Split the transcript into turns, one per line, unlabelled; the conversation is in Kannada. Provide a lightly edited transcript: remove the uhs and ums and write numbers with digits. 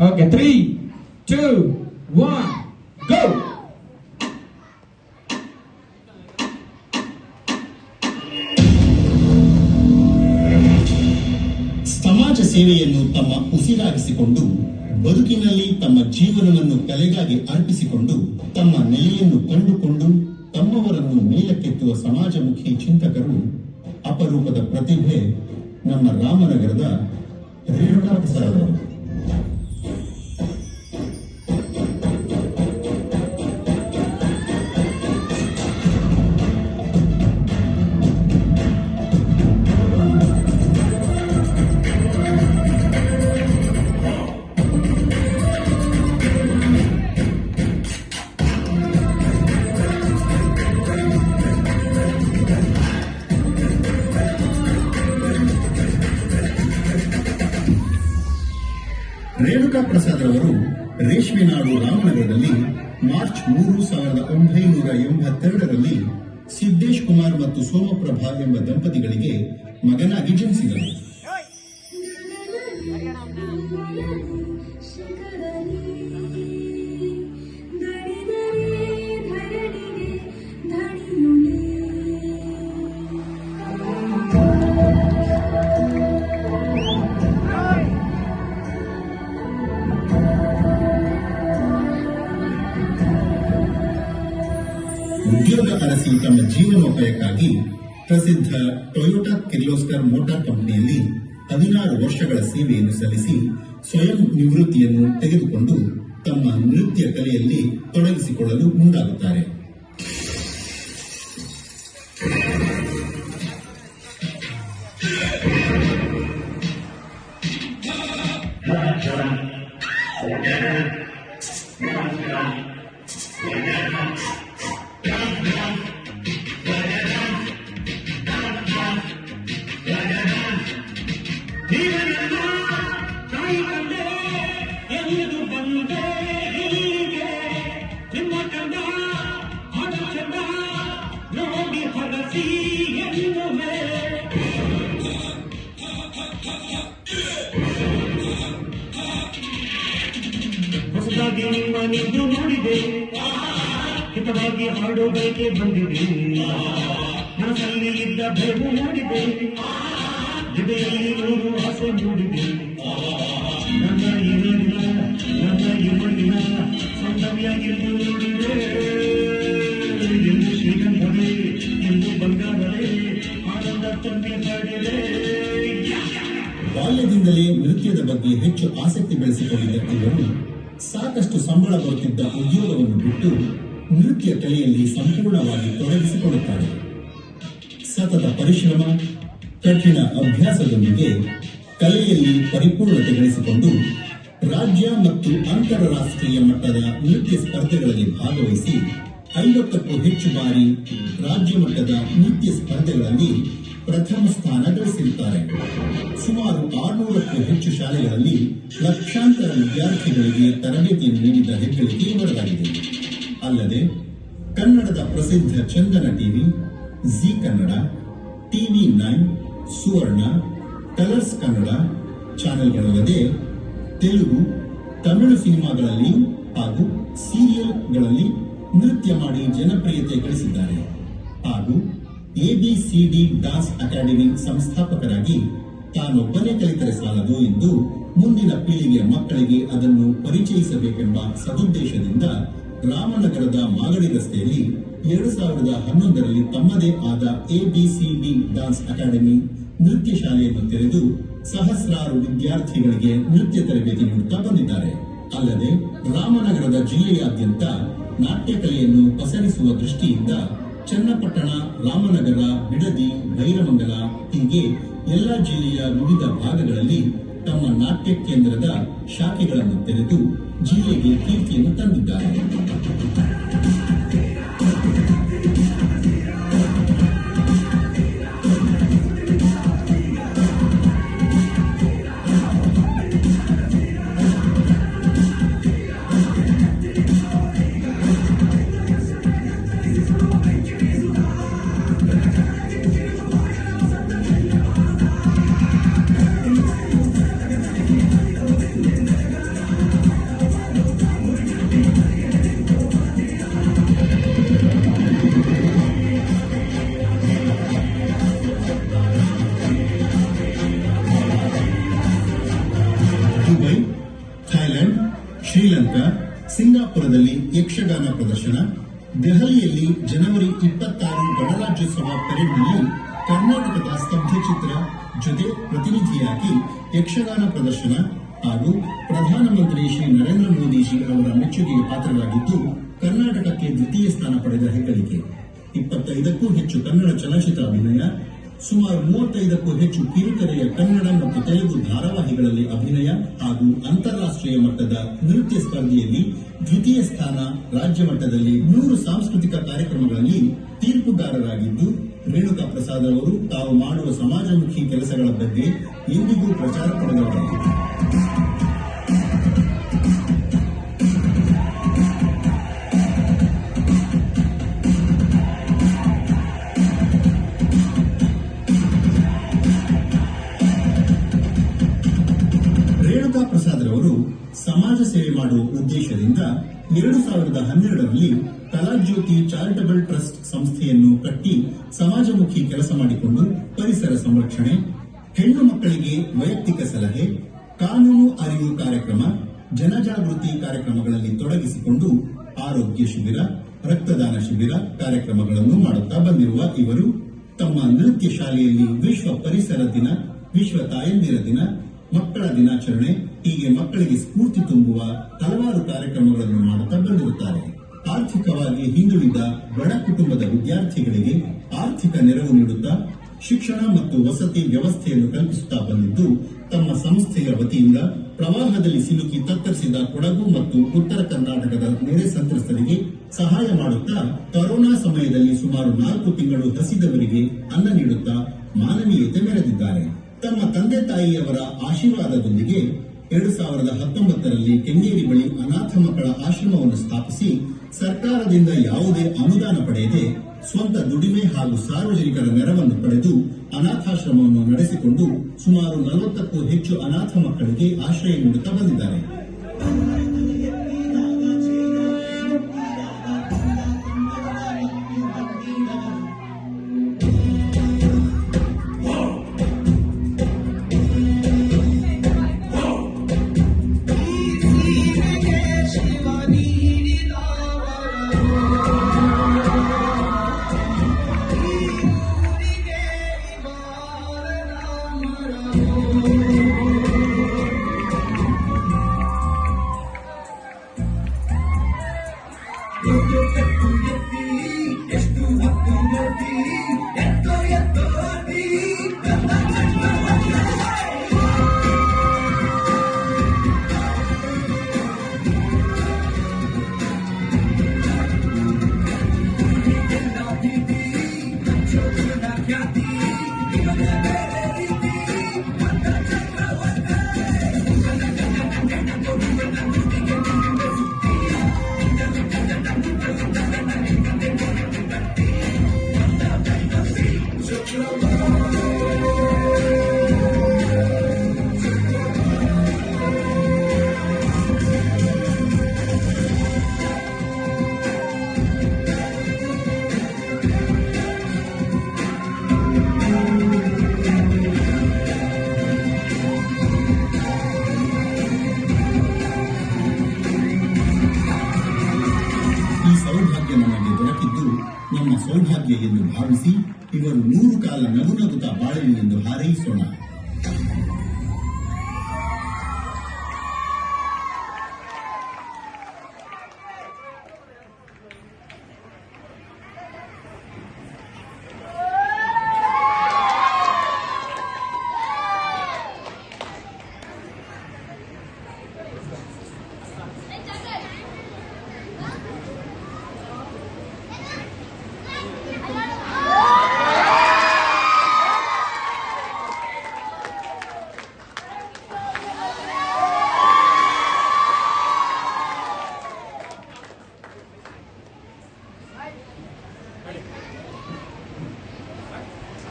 Okay, 3, 2, 1, go!
ಸಮಾಜ ಸೇವೆಯನ್ನು ತಮ್ಮ ಉಸಿರಾಗಿಸಿಕೊಂಡು ಬದುಕಿನಲ್ಲಿ ತಮ್ಮ ಜೀವನವನ್ನು ಕಲೆಗಾಗಿ ಅರ್ಪಿಸಿಕೊಂಡು ತಮ್ಮ ನೆಲೆಯನ್ನು ಕಂಡುಕೊಂಡು ತಮ್ಮವರನ್ನು ಮೇಲಕ್ಕೆತ್ತುವ ಸಮಾಜಮುಖಿ ಚಿಂತಕರು ಅಪರೂಪದ ಪ್ರತಿಭೆ ನಮ್ಮ ರಾಮನಗರದ ರೇಣುಕಾ ಪ್ರಸಾದ್ ಅವರು. ರೇಣುಕಾ ಪ್ರಸಾದ್ ರವರು ರೇಷ್ಮೆ ನಾಡು ರಾಮನಗರದಲ್ಲಿ ಮಾರ್ಚ್ 3, 1982ರಲ್ಲಿ ಸಿದ್ದೇಶ್ ಕುಮಾರ್ ಮತ್ತು ಸೋಮಪ್ರಭಾ ಎಂಬ ದಂಪತಿಗಳಿಗೆ ಮಗನಾಗಿ ಜನಿಸಿದರು. ಉದ್ಯೋಗ ಅರಸಿ ತಮ್ಮ ಜೀವನೋಪಾಯಕ್ಕಾಗಿ ಪ್ರಸಿದ್ಧ ಟೊಯೋಟಾ ಕಿರ್ಲೋಸ್ಕರ್ ಮೋಟಾರ್ ಕಂಪನಿಯಲ್ಲಿ 16 ವರ್ಷಗಳ ಸೇವೆಯನ್ನು ಸಲ್ಲಿಸಿ ಸ್ವಯಂ ನಿವೃತ್ತಿಯನ್ನು ತೆಗೆದುಕೊಂಡು ತಮ್ಮ ನೃತ್ಯ ಕಲೆಯಲ್ಲಿ ತೊಡಗಿಸಿಕೊಳ್ಳಲು ಮುಂದಾಗುತ್ತಾರೆ.
ಹೊಸದಾಗಿ ನಿಮ್ಮ ನಿದ್ದು ನೋಡಿದೆ, ಹಿತವಾಗಿ ಹಾಡೋದಕ್ಕೆ ಬಂದಿದೆ, ಮನಸ್ಸಲ್ಲಿ ಇದ್ದ ಭಯವು ನೋಡಿದೆ, ಜೊತೆಯಲ್ಲಿ 100 ಆಸೆ ಮೂಡಿದೆ. ನನ್ನ ಈ ನಾಡಿನ ನನ್ನ ಈ ಮಣ್ಣಿನ ಸೌಂದರ್ಯ ಎಂದು ನೋಡಿದೆ, ಎಂದು ಶ್ರೀಗಂಧವೇ ಎಂದು ಬಂಗಾರವೇ ಆನಂದ ತಂದೆ ಹಾಡಿದೆ.
ಬಾಲ್ಯದಿಂದಲೇ ನೃತ್ಯದ ಬಗ್ಗೆ ಹೆಚ್ಚು ಆಸಕ್ತಿ ಬೆಳೆಸಿಕೊಂಡಿದ್ದ ಇವರು ಸಾಕಷ್ಟು ಸಂಬಳ ಬರುತ್ತಿದ್ದ ಉದ್ಯೋಗವನ್ನು ಬಿಟ್ಟು ನೃತ್ಯ ಕಲೆಯಲ್ಲಿ ಸಂಪೂರ್ಣವಾಗಿ ತೊಡಗಿಸಿಕೊಳ್ಳುತ್ತಾರೆ. ಸತತ ಪರಿಶ್ರಮ, ಕಠಿಣ ಅಭ್ಯಾಸದೊಂದಿಗೆ ಕಲೆಯಲ್ಲಿ ಪರಿಪೂರ್ಣತೆ ಗಳಿಸಿಕೊಂಡು ರಾಜ್ಯ ಮತ್ತು ಅಂತಾರಾಷ್ಟ್ರೀಯ ಮಟ್ಟದ ನೃತ್ಯ ಸ್ಪರ್ಧೆಗಳಲ್ಲಿ ಭಾಗವಹಿಸಿ 50ಕ್ಕೂ ಹೆಚ್ಚು ಬಾರಿ ರಾಜ್ಯ ಮಟ್ಟದ ನೃತ್ಯ ಸ್ಪರ್ಧೆಗಳಲ್ಲಿ ಪ್ರಥಮ ಸ್ಥಾನ ಗಳಿಸಿರುತ್ತಾರೆ. ಸುಮಾರು 600ಕ್ಕೂ ಹೆಚ್ಚು ಶಾಲೆಗಳಲ್ಲಿ ಲಕ್ಷಾಂತರ ವಿದ್ಯಾರ್ಥಿಗಳಿಗೆ ತರಬೇತಿಯನ್ನು ನೀಡಿದ ಹೆಗ್ಗಳಿಕೆ ಇವರದಾಗಿದೆ. ಅಲ್ಲದೆ ಕನ್ನಡದ ಪ್ರಸಿದ್ಧ ಚಂದನ ಟಿವಿ, ಜಿ ಕನ್ನಡ, ಟಿವಿ 9, ಸುವರ್ಣ, ಕಲರ್ಸ್ ಕನ್ನಡ ಚಾನೆಲ್ಗಳಲ್ಲದೆ ತೆಲುಗು, ತಮಿಳು ಸಿನಿಮಾಗಳಲ್ಲಿ ಹಾಗೂ ಸೀರಿಯಲ್ಗಳಲ್ಲಿ ನೃತ್ಯ ಮಾಡಿ ಜನಪ್ರಿಯತೆ ಗಳಿಸಿದ್ದಾರೆ. ಹಾಗೂ ABCD ಡಾನ್ಸ್ ಅಕಾಡೆಮಿ ಸಂಸ್ಥಾಪಕರಾಗಿ ತಾನೊಬ್ಬನೇ ಕಲಿತರೆ ಸಾಲದು ಎಂದು ಮುಂದಿನ ಪೀಳಿಗೆಯ ಮಕ್ಕಳಿಗೆ ಅದನ್ನು ಪರಿಚಯಿಸಬೇಕೆಂಬ ಸದುದ್ದೇಶದಿಂದ ರಾಮನಗರದ ಮಾಗಡಿ ರಸ್ತೆಯಲ್ಲಿ 2011ರಲ್ಲಿ ತಮ್ಮದೇ ಆದ ABCD ಡಾನ್ಸ್ ಅಕಾಡೆಮಿ ನೃತ್ಯ ಶಾಲೆಯನ್ನು ತೆರೆದು ಸಹಸ್ರಾರು ವಿದ್ಯಾರ್ಥಿಗಳಿಗೆ ನೃತ್ಯ ತರಬೇತಿ ನೀಡುತ್ತಾ ಬಂದಿದ್ದಾರೆ. ಅಲ್ಲದೆ ರಾಮನಗರದ ಜಿಲ್ಲೆಯಾದ್ಯಂತ ನಾಟ್ಯ ಕಲೆಯನ್ನು ಪಸರಿಸುವ ದೃಷ್ಟಿಯಿಂದ ಚನ್ನಪಟ್ಟಣ, ರಾಮನಗರ, ಬಿಡದಿ, ಭೈರಮಂಗಲ ಹೀಗೆ ಎಲ್ಲ ಜಿಲ್ಲೆಯ ವಿವಿಧ ಭಾಗಗಳಲ್ಲಿ ತಮ್ಮ ನಾಟ್ಯ ಕೇಂದ್ರದ ಶಾಖೆಗಳನ್ನು ತೆರೆದು ಜಿಲ್ಲೆಗೆ ಕೀರ್ತಿಯನ್ನು ತಂದಿದ್ದಾರೆ. ನಾಟಕ, ಸಿಂಗಾಪುರದಲ್ಲಿ ಯಕ್ಷಗಾನ ಪ್ರದರ್ಶನ, ದೆಹಲಿಯಲ್ಲಿ ಜನವರಿ 26 ಗಣರಾಜ್ಯೋತ್ಸವ ಪರೇಡ್ನಲ್ಲಿ ಕರ್ನಾಟಕದ ಸ್ತಬ್ಧಚಿತ್ರ ಜೊತೆ ಪ್ರತಿನಿಧಿಯಾಗಿ ಯಕ್ಷಗಾನ ಪ್ರದರ್ಶನ ಹಾಗೂ ಪ್ರಧಾನಮಂತ್ರಿ ಶ್ರೀ ನರೇಂದ್ರ ಮೋದಿಜಿ ಅವರ ಮೆಚ್ಚುಗೆಗೆ ಪಾತ್ರರಾಗಿದ್ದು ಕರ್ನಾಟಕಕ್ಕೆ ದ್ವಿತೀಯ ಸ್ಥಾನ ಪಡೆದ ಹೆಗ್ಗಳಿಕೆ. 25ಕ್ಕೂ ಹೆಚ್ಚು ಕನ್ನಡ ಚಲನಚಿತ್ರ ಅಭಿನಯ, ಸುಮಾರು 35ಕ್ಕೂ ಹೆಚ್ಚು ಕಿರುತೆರೆಯ ಕನ್ನಡ ಮತ್ತು ತೆಲುಗು ಧಾರಾವಾಹಿಗಳಲ್ಲಿ ಅಭಿನಯ ಹಾಗೂ ಅಂತಾರಾಷ್ಟ್ರೀಯ ಮಟ್ಟದ ನೃತ್ಯ ಸ್ಪರ್ಧೆಯಲ್ಲಿ ದ್ವಿತೀಯ ಸ್ಥಾನ, ರಾಜ್ಯ ಮಟ್ಟದಲ್ಲಿ 3 ಸಾಂಸ್ಕೃತಿಕ ಕಾರ್ಯಕ್ರಮಗಳಲ್ಲಿ ತೀರ್ಪುಗಾರರಾಗಿದ್ದು ರೇಣುಕಾ ಪ್ರಸಾದ್ ಅವರು ತಾವು ಮಾಡುವ ಸಮಾಜಮುಖಿ ಕೆಲಸಗಳ ಬಗ್ಗೆ ಎಂದಿಗೂ ಪ್ರಚಾರ ಪಡೆದವರು. ರೇಣುಕಾ ಪ್ರಸಾದ್ ರವರು ಸಮಾಜ ಸೇವೆ ಮಾಡುವ ಉದ್ದೇಶದಿಂದ 2012ರಲ್ಲಿ ಕಲಾಜ್ಯೋತಿ ಚಾರಿಟಬಲ್ ಟ್ರಸ್ಟ್ ಸಂಸ್ಥೆಯನ್ನು ಕಟ್ಟಿ ಸಮಾಜಮುಖಿ ಕೆಲಸ ಮಾಡಿಕೊಂಡು ಪರಿಸರ ಸಂರಕ್ಷಣೆ, ಹೆಣ್ಣು ಮಕ್ಕಳಿಗೆ ವೈಯಕ್ತಿಕ ಸಲಹೆ, ಕಾನೂನು ಅರಿವು ಕಾರ್ಯಕ್ರಮ, ಜನಜಾಗೃತಿ ಕಾರ್ಯಕ್ರಮಗಳಲ್ಲಿ ತೊಡಗಿಸಿಕೊಂಡು ಆರೋಗ್ಯ ಶಿಬಿರ, ರಕ್ತದಾನ ಶಿಬಿರ ಕಾರ್ಯಕ್ರಮಗಳನ್ನು ಮಾಡುತ್ತಾ ಬಂದಿರುವ ಇವರು ತಮ್ಮ ನೃತ್ಯ ಶಾಲೆಯಲ್ಲಿ ವಿಶ್ವ ಪರಿಸರ ದಿನ, ವಿಶ್ವ ತಾಯಂದಿರ ದಿನ, ಮಕ್ಕಳ ದಿನಾಚರಣೆ ಹೀಗೆ ಮಕ್ಕಳಿಗೆ ಸ್ಫೂರ್ತಿ ತುಂಬುವ ಹಲವಾರು ಕಾರ್ಯಕ್ರಮಗಳನ್ನು ಮಾಡುತ್ತಾ ಬಂದಿರುತ್ತಾರೆ. ಆರ್ಥಿಕವಾಗಿ ಹಿಂದುಳಿದ ಬಡ ಕುಟುಂಬದ ವಿದ್ಯಾರ್ಥಿಗಳಿಗೆ ಆರ್ಥಿಕ ನೆರವು ನೀಡುತ್ತಾ ಶಿಕ್ಷಣ ಮತ್ತು ವಸತಿ ವ್ಯವಸ್ಥೆಯನ್ನು ಕಲ್ಪಿಸುತ್ತಾ ಬಂದಿದ್ದು ತಮ್ಮ ಸಂಸ್ಥೆಯ ವತಿಯಿಂದ ಪ್ರವಾಹದಲ್ಲಿ ಸಿಲುಕಿ ತತ್ತರಿಸಿದ ಕೊಡಗು ಮತ್ತು ಉತ್ತರ ಕರ್ನಾಟಕದ ನೆರೆ ಸಂತ್ರಸ್ತರಿಗೆ ಸಹಾಯ ಮಾಡುತ್ತಾ ಕೊರೋನಾ ಸಮಯದಲ್ಲಿ ಸುಮಾರು 4 ತಿಂಗಳು ಹಸಿದವರಿಗೆ ಅನ್ನ ನೀಡುತ್ತಾ ಮಾನವೀಯತೆ ಮೆರೆದಿದ್ದಾರೆ. ತಮ್ಮ ತಂದೆ ತಾಯಿಯವರ ಆಶೀರ್ವಾದದೊಂದಿಗೆ 2019ರಲ್ಲಿ ಕೆಂಗೇರಿ ಬಳಿ ಅನಾಥ ಮಕ್ಕಳ ಆಶ್ರಮವನ್ನು ಸ್ಥಾಪಿಸಿ ಸರ್ಕಾರದಿಂದ ಯಾವುದೇ ಅನುದಾನ ಪಡೆಯದೆ ಸ್ವಂತ ದುಡಿಮೆ ಹಾಗೂ ಸಾರ್ವಜನಿಕರ ನೆರವನ್ನು ಪಡೆದು ಅನಾಥಾಶ್ರಮವನ್ನು ನಡೆಸಿಕೊಂಡು ಸುಮಾರು 40ಕ್ಕೂ ಹೆಚ್ಚು ಅನಾಥ ಮಕ್ಕಳಿಗೆ ಆಶ್ರಯ ನೀಡುತ್ತಾ ಬಂದಿದ್ದಾರೆ. ನನಗೆ ದೊರಕಿದ್ದು ನಮ್ಮ ಸೌಭಾಗ್ಯ ಎಂದು ಭಾವಿಸಿ ಇವರು 100 ಕಾಲ ನಗುನಗುತ್ತಾ ಬಾಳಲಿ ಎಂದು ಹಾರೈಸೋಣ.